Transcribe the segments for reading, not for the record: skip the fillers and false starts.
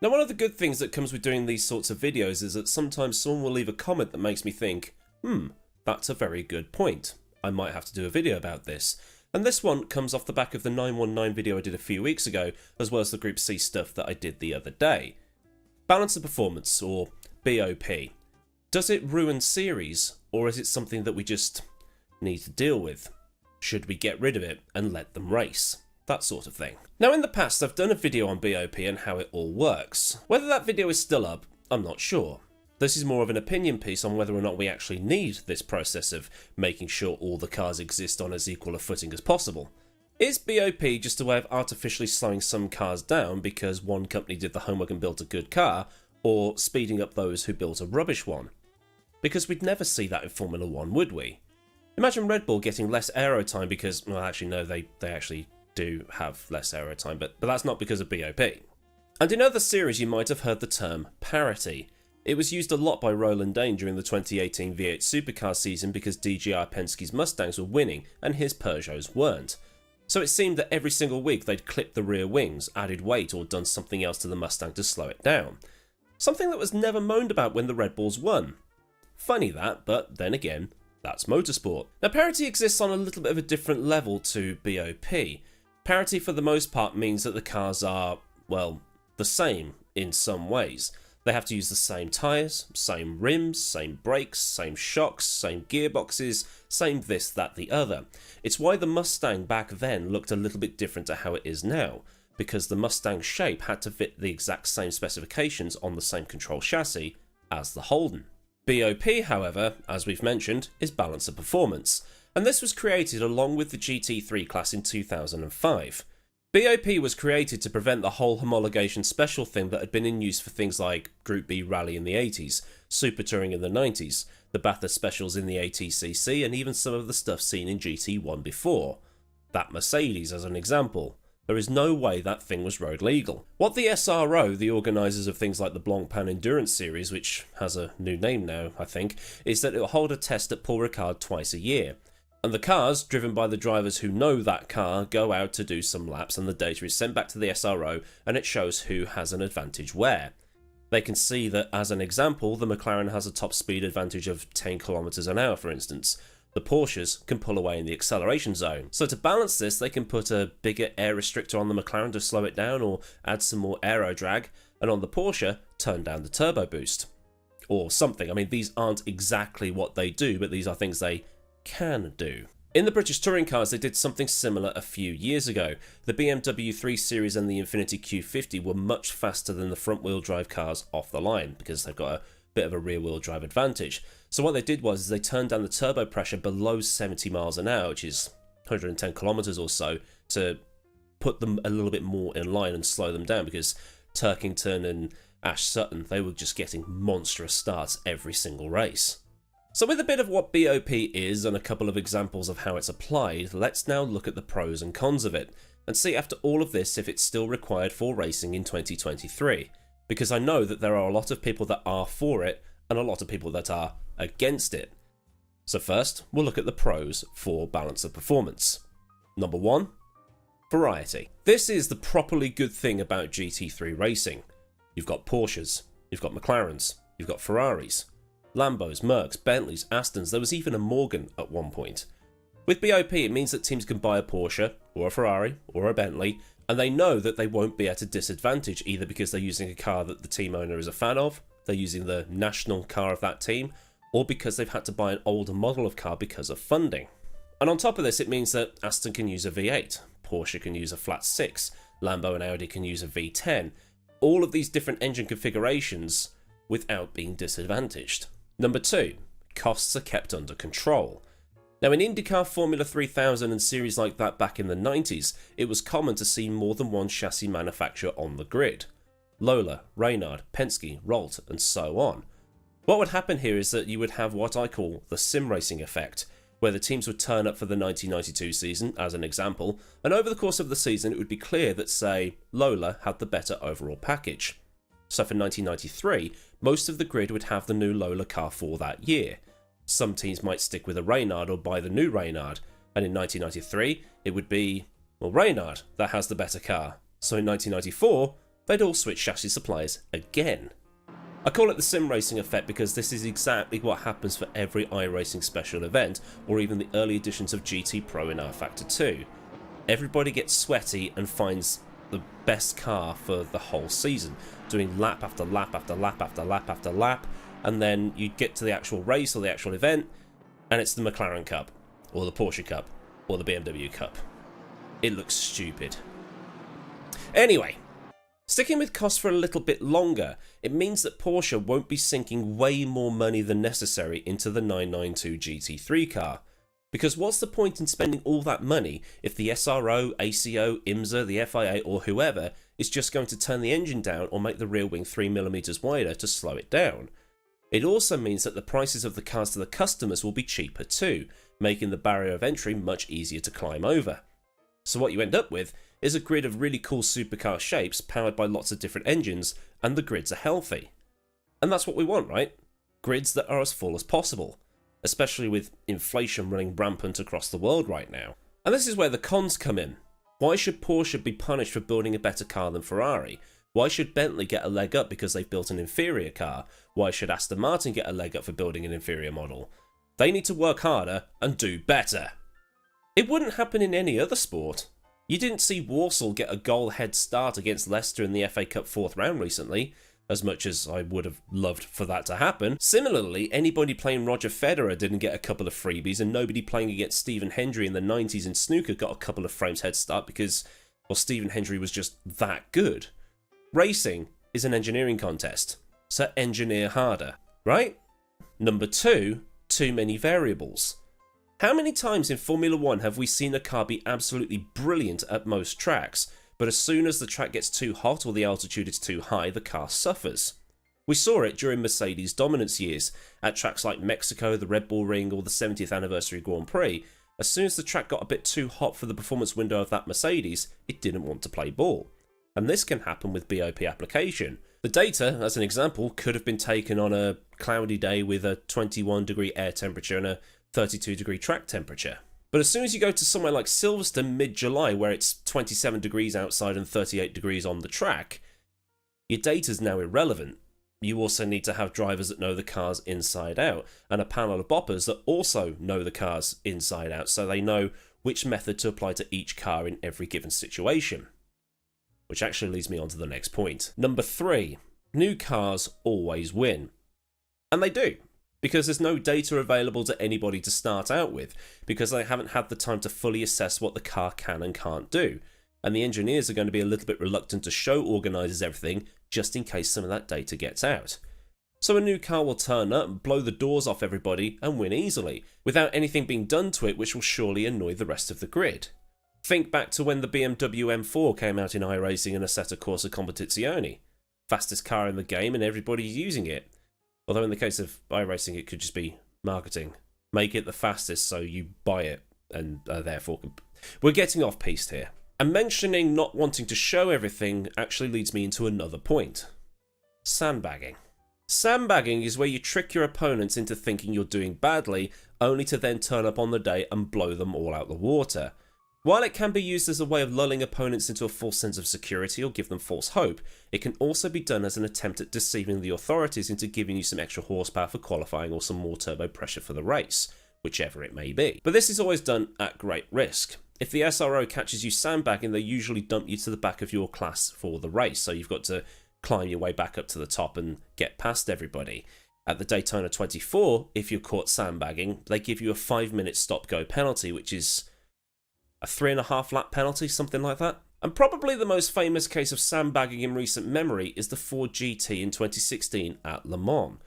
Now, one of the good things that comes with doing these sorts of videos is that sometimes someone will leave a comment that makes me think, that's a very good point. I might have to do a video about this. And this one comes off the back of the 919 video I did a few weeks ago, as well as the Group C stuff that I did the other day. Balance of performance, or BOP. Does it ruin series, or is it something that we just need to deal with? Should we get rid of it and let them race? That sort of thing. Now, in the past, I've done a video on BOP and how it all works. Whether that video is still up, I'm not sure. This is more of an opinion piece on whether or not we actually need this process of making sure all the cars exist on as equal a footing as possible. Is BOP just a way of artificially slowing some cars down because one company did the homework and built a good car, or speeding up those who built a rubbish one? Because we'd never see that in Formula 1, would we? Imagine Red Bull getting less aero time because, well, actually no, they actually do have less aero time, but that's not because of BOP. And in other series you might have heard the term parity. It was used a lot by Roland Dane during the 2018 V8 Supercar season because DJR Penske's Mustangs were winning and his Peugeots weren't. So it seemed that every single week they'd clipped the rear wings, added weight, or done something else to the Mustang to slow it down. Something that was never moaned about when the Red Bulls won. Funny that, but then again, that's motorsport. Now, parity exists on a little bit of a different level to BOP. Parity for the most part means that the cars are, well, the same in some ways. They have to use the same tyres, same rims, same brakes, same shocks, same gearboxes, same this, that, the other. It's why the Mustang back then looked a little bit different to how it is now, because the Mustang shape had to fit the exact same specifications on the same control chassis as the Holden. BOP, however, as we've mentioned, is balance of performance, and this was created along with the GT3 class in 2005. BOP was created to prevent the whole homologation special thing that had been in use for things like Group B Rally in the 80s, Super Touring in the 90s, the Bathurst Specials in the ATCC, and even some of the stuff seen in GT1 before. That Mercedes as an example. There is no way that thing was road legal. What the SRO, the organisers of things like the Blancpain Endurance Series, which has a new name now, I think, is that it will hold a test at Paul Ricard twice a year. And the cars, driven by the drivers who know that car, go out to do some laps and the data is sent back to the SRO and it shows who has an advantage where. They can see that, as an example, the McLaren has a top speed advantage of 10 km an hour, for instance. The Porsches can pull away in the acceleration zone. So to balance this, they can put a bigger air restrictor on the McLaren to slow it down or add some more aero drag, and on the Porsche, turn down the turbo boost. Or something. I mean, these aren't exactly what they do, but these are things they can do. In the British touring cars, they did something similar a few years ago. The BMW 3 Series and the Infiniti Q50 were much faster than the front-wheel drive cars off the line because they've got a bit of a rear-wheel drive advantage. So what they did was they turned down the turbo pressure below 70 miles an hour, which is 110 kilometers or so, to put them a little bit more in line and slow them down, because Turkington and Ash Sutton, they were just getting monstrous starts every single race. So with a bit of what BOP is and a couple of examples of how it's applied, let's now look at the pros and cons of it, and see after all of this if it's still required for racing in 2023. Because I know that there are a lot of people that are for it, and a lot of people that are against it. So first, we'll look at the pros for balance of performance. Number 1, variety. This is the properly good thing about GT3 racing. You've got Porsches, you've got McLarens, you've got Ferraris, Lambos, Mercs, Bentleys, Astons, there was even a Morgan at one point. With BOP, it means that teams can buy a Porsche, or a Ferrari, or a Bentley, and they know that they won't be at a disadvantage, either because they're using a car that the team owner is a fan of, they're using the national car of that team, or because they've had to buy an older model of car because of funding. And on top of this, it means that Aston can use a V8, Porsche can use a flat 6, Lambo and Audi can use a V10, all of these different engine configurations without being disadvantaged. Number 2, costs are kept under control. Now in IndyCar, Formula 3000 and series like that back in the 90s, it was common to see more than one chassis manufacturer on the grid. Lola, Reynard, Penske, Rolt, and so on. What would happen here is that you would have what I call the sim racing effect, where the teams would turn up for the 1992 season, as an example, and over the course of the season it would be clear that, say, Lola had the better overall package. So for 1993, most of the grid would have the new Lola car for that year. Some teams might stick with a Reynard or buy the new Reynard, and in 1993 it would be, well, Reynard that has the better car. So in 1994, they'd all switch chassis suppliers again. I call it the sim racing effect because this is exactly what happens for every iRacing special event, or even the early editions of GT Pro in rFactor 2. Everybody gets sweaty and finds the best car for the whole season, doing lap after lap after lap after lap after lap, and then you get to the actual race or the actual event, and it's the McLaren Cup, or the Porsche Cup, or the BMW Cup. It looks stupid. Anyway, sticking with costs for a little bit longer, it means that Porsche won't be sinking way more money than necessary into the 992 GT3 car. Because what's the point in spending all that money if the SRO, ACO, IMSA, the FIA or whoever is just going to turn the engine down or make the rear wing 3mm wider to slow it down? It also means that the prices of the cars to the customers will be cheaper too, making the barrier of entry much easier to climb over. So what you end up with is a grid of really cool supercar shapes powered by lots of different engines, and the grids are healthy. And that's what we want, right? Grids that are as full as possible, especially with inflation running rampant across the world right now. And this is where the cons come in. Why should Porsche be punished for building a better car than Ferrari? Why should Bentley get a leg up because they've built an inferior car? Why should Aston Martin get a leg up for building an inferior model? They need to work harder and do better. It wouldn't happen in any other sport. You didn't see Walsall get a goal head start against Leicester in the FA Cup 4th round recently, as much as I would have loved for that to happen. Similarly, anybody playing Roger Federer didn't get a couple of freebies, and nobody playing against Stephen Hendry in the 90s in snooker got a couple of frames head start because, well, Stephen Hendry was just that good. Racing is an engineering contest, so engineer harder, right? Number 2, too many variables. How many times in Formula 1 have we seen a car be absolutely brilliant at most tracks, but as soon as the track gets too hot or the altitude is too high, the car suffers? We saw it during Mercedes' dominance years, at tracks like Mexico, the Red Bull Ring, or the 70th anniversary Grand Prix. As soon as the track got a bit too hot for the performance window of that Mercedes, it didn't want to play ball. And this can happen with BOP application. The data, as an example, could have been taken on a cloudy day with a 21-degree air temperature and a 32-degree track temperature. But as soon as you go to somewhere like Silverstone mid-July, where it's 27 degrees outside and 38 degrees on the track, your data's now irrelevant. You also need to have drivers that know the cars inside out, and a panel of boppers that also know the cars inside out, so they know which method to apply to each car in every given situation. Which actually leads me on to the next point. Number 3, new cars always win. And they do, because there's no data available to anybody to start out with, because they haven't had the time to fully assess what the car can and can't do. And the engineers are going to be a little bit reluctant to show organisers everything, just in case some of that data gets out. So a new car will turn up, blow the doors off everybody, and win easily, without anything being done to it, which will surely annoy the rest of the grid. Think back to when the BMW M4 came out in iRacing and Assetto Corsa Competizione. Fastest car in the game and everybody's using it. Although in the case of iRacing it could just be marketing. Make it the fastest so you buy it and therefore... We're getting off piste here. And mentioning not wanting to show everything actually leads me into another point. Sandbagging. Sandbagging is where you trick your opponents into thinking you're doing badly, only to then turn up on the day and blow them all out the water. While it can be used as a way of lulling opponents into a false sense of security or give them false hope, it can also be done as an attempt at deceiving the authorities into giving you some extra horsepower for qualifying or some more turbo pressure for the race, whichever it may be. But this is always done at great risk. If the SRO catches you sandbagging, they usually dump you to the back of your class for the race, so you've got to climb your way back up to the top and get past everybody. At the Daytona 24, if you're caught sandbagging, they give you a 5-minute stop-go penalty, which is a 3.5 lap penalty, something like that. And probably the most famous case of sandbagging in recent memory is the Ford GT in 2016 at Le Mans.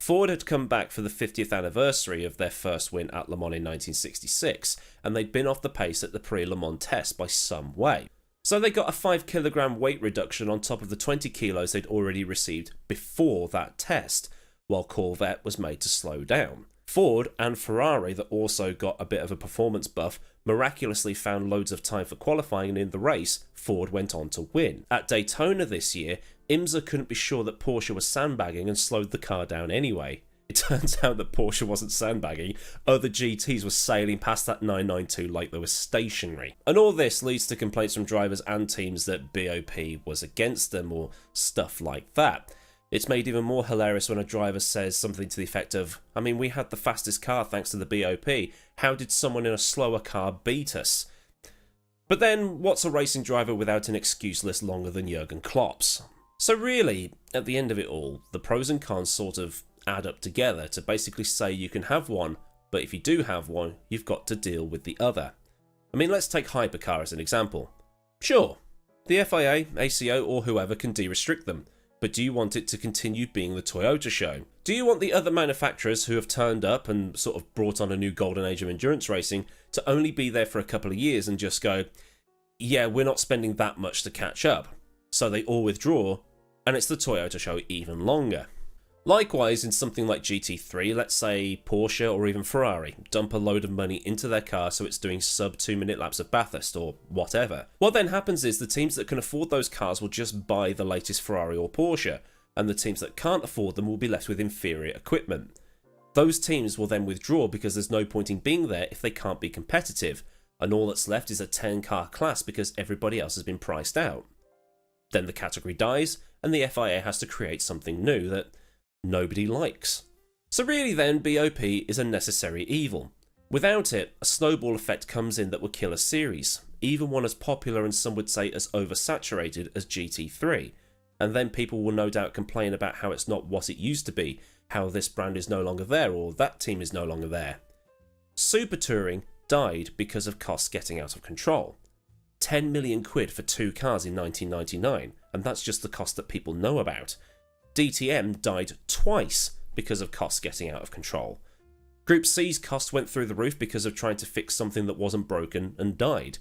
Ford had come back for the 50th anniversary of their first win at Le Mans in 1966, and they'd been off the pace at the pre-Le Mans test by some way. So they got a 5 kilogram weight reduction on top of the 20 kilos they'd already received before that test, while Corvette was made to slow down. Ford and Ferrari, that also got a bit of a performance buff, miraculously found loads of time for qualifying, and in the race, Ford went on to win. At Daytona this year, IMSA couldn't be sure that Porsche was sandbagging and slowed the car down anyway. It turns out that Porsche wasn't sandbagging, other GTs were sailing past that 992 like they were stationary. And all this leads to complaints from drivers and teams that BOP was against them or stuff like that. It's made even more hilarious when a driver says something to the effect of, I mean, we had the fastest car thanks to the BOP, how did someone in a slower car beat us? But then, what's a racing driver without an excuse list longer than Jurgen Klopp's? So really, at the end of it all, the pros and cons sort of add up together to basically say you can have one, but if you do have one, you've got to deal with the other. I mean, let's take hypercar as an example. Sure, the FIA, ACO or whoever can de-restrict them, but do you want it to continue being the Toyota show? Do you want the other manufacturers who have turned up and sort of brought on a new golden age of endurance racing to only be there for a couple of years and just go, yeah, we're not spending that much to catch up, so they all withdraw, and it's the Toyota show even longer? Likewise, in something like GT3, let's say Porsche or even Ferrari dump a load of money into their car so it's doing sub 2-minute laps of Bathurst or whatever. What then happens is the teams that can afford those cars will just buy the latest Ferrari or Porsche, and the teams that can't afford them will be left with inferior equipment. Those teams will then withdraw because there's no point in being there if they can't be competitive, and all that's left is a 10-car class because everybody else has been priced out. Then the category dies, and the FIA has to create something new that nobody likes. So really then, BOP is a necessary evil. Without it, a snowball effect comes in that would kill a series, even one as popular and some would say as oversaturated as GT3, and then people will no doubt complain about how it's not what it used to be, how this brand is no longer there or that team is no longer there. Super Touring died because of costs getting out of control. 10 million quid for 2 cars in 1999, and that's just the cost that people know about. DTM died twice because of costs getting out of control. Group C's cost went through the roof because of trying to fix something that wasn't broken and died.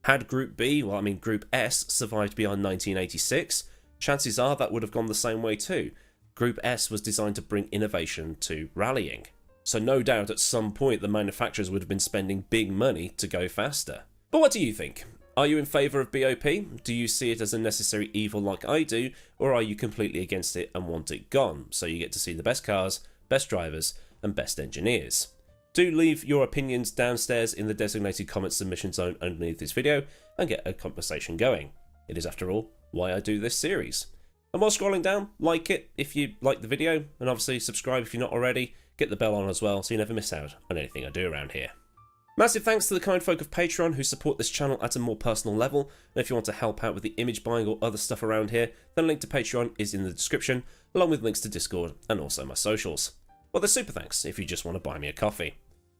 Had Group B, Group S, survived beyond 1986, chances are that would have gone the same way too. Group S was designed to bring innovation to rallying. So no doubt at some point the manufacturers would have been spending big money to go faster. But what do you think? Are you in favour of BOP? Do you see it as a necessary evil like I do, or are you completely against it and want it gone, so you get to see the best cars, best drivers, and best engineers? Do leave your opinions downstairs in the designated comment submission zone underneath this video, and get a conversation going. It is, after all, why I do this series. And while scrolling down, like it if you like the video, and obviously subscribe if you're not already, get the bell on as well so you never miss out on anything I do around here. Massive thanks to the kind folk of Patreon who support this channel at a more personal level, and if you want to help out with the image buying or other stuff around here, then a link to Patreon is in the description, along with links to Discord and also my socials. Well, there's super thanks if you just want to buy me a coffee.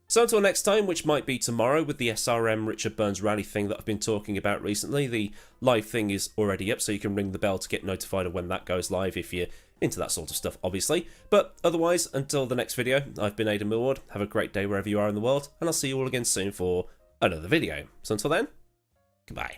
So until next time, which might be tomorrow with the SRM Richard Burns rally thing that I've been talking about recently, the live thing is already up so you can ring the bell to get notified of when that goes live if you're into that sort of stuff, obviously. But otherwise, until the next video, I've been Millward. Have a great day wherever you are in the world, and I'll see you all again soon for another video. So until then, goodbye.